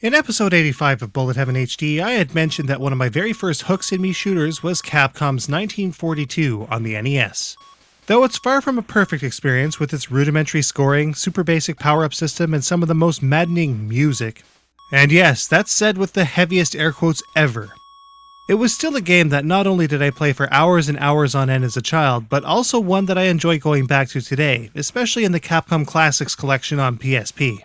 In episode 85 of Bullet Heaven HD, I had mentioned that one of my very first hooks-in-me shooters was Capcom's 1942 on the NES. Though it's far from a perfect experience with its rudimentary scoring, super basic power-up system, and some of the most maddening music. And yes, that's said with the heaviest air quotes ever. It was still a game that not only did I play for hours and hours on end as a child, but also one that I enjoy going back to today, especially in the Capcom Classics collection on PSP.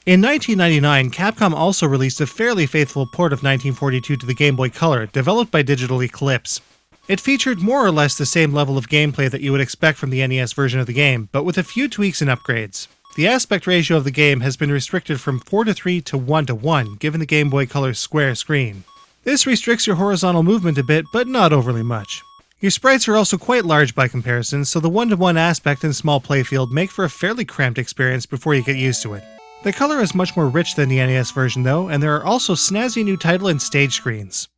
In 1999, Capcom also released a fairly faithful port of 1942 to the Game Boy Color, developed by Digital Eclipse. It featured more or less the same level of gameplay that you would expect from the NES version of the game, but with a few tweaks and upgrades. The aspect ratio of the game has been restricted from 4:3 to 1:1, given the Game Boy Color's square screen. This restricts your horizontal movement a bit, but not overly much. Your sprites are also quite large by comparison, so the 1:1 aspect and small playfield make for a fairly cramped experience before you get used to it. The color is much more rich than the NES version though, and there are also snazzy new title and stage screens.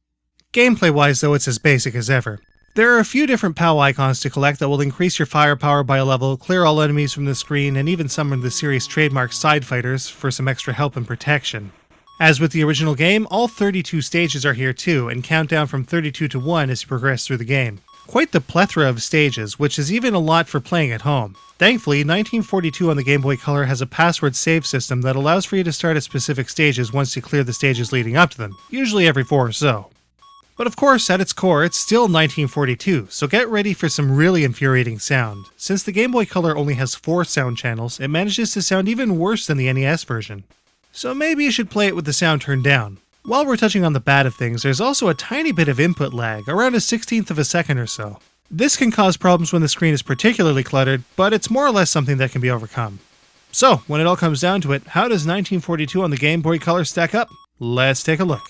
Gameplay-wise though, it's as basic as ever. There are a few different POW icons to collect that will increase your firepower by a level, clear all enemies from the screen, and even summon the series' trademark side fighters for some extra help and protection. As with the original game, all 32 stages are here too, and count down from 32 to 1 as you progress through the game. Quite the plethora of stages, which is even a lot for playing at home. Thankfully, 1942 on the Game Boy Color has a password save system that allows for you to start at specific stages once you clear the stages leading up to them, usually every 4 or so. But of course, at its core, it's still 1942, so get ready for some really infuriating sound. Since the Game Boy Color only has 4 sound channels, it manages to sound even worse than the NES version. So maybe you should play it with the sound turned down. While we're touching on the bad of things, there's also a tiny bit of input lag, around a 1/16th of a second or so. This can cause problems when the screen is particularly cluttered, but it's more or less something that can be overcome. So, when it all comes down to it, how does 1942 on the Game Boy Color stack up? Let's take a look.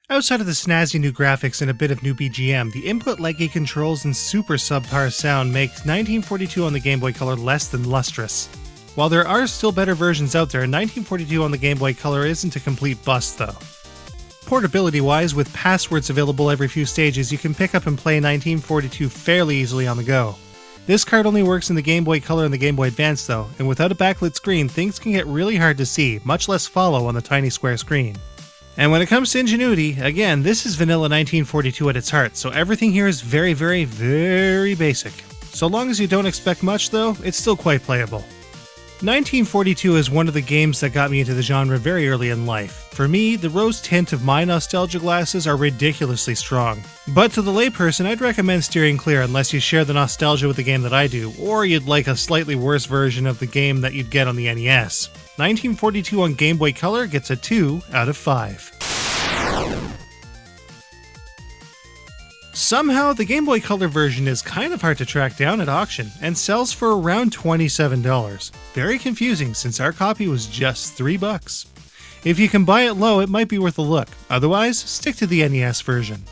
Outside of the snazzy new graphics and a bit of new BGM, the input laggy controls and super subpar sound make 1942 on the Game Boy Color less than lustrous. While there are still better versions out there, 1942 on the Game Boy Color isn't a complete bust though. Portability-wise, with passwords available every few stages, you can pick up and play 1942 fairly easily on the go. This card only works in the Game Boy Color and the Game Boy Advance though, and without a backlit screen, things can get really hard to see, much less follow on the tiny square screen. And when it comes to ingenuity, again, this is vanilla 1942 at its heart, so everything here is very, very, very basic. So long as you don't expect much though, it's still quite playable. 1942 is one of the games that got me into the genre very early in life. For me, the rose tint of my nostalgia glasses are ridiculously strong. But to the layperson, I'd recommend steering clear unless you share the nostalgia with the game that I do, or you'd like a slightly worse version of the game that you'd get on the NES. 1942 on Game Boy Color gets a 2 out of 5. Somehow, the Game Boy Color version is kind of hard to track down at auction, and sells for around $27. Very confusing since our copy was just $3. If you can buy it low, it might be worth a look. Otherwise, stick to the NES version.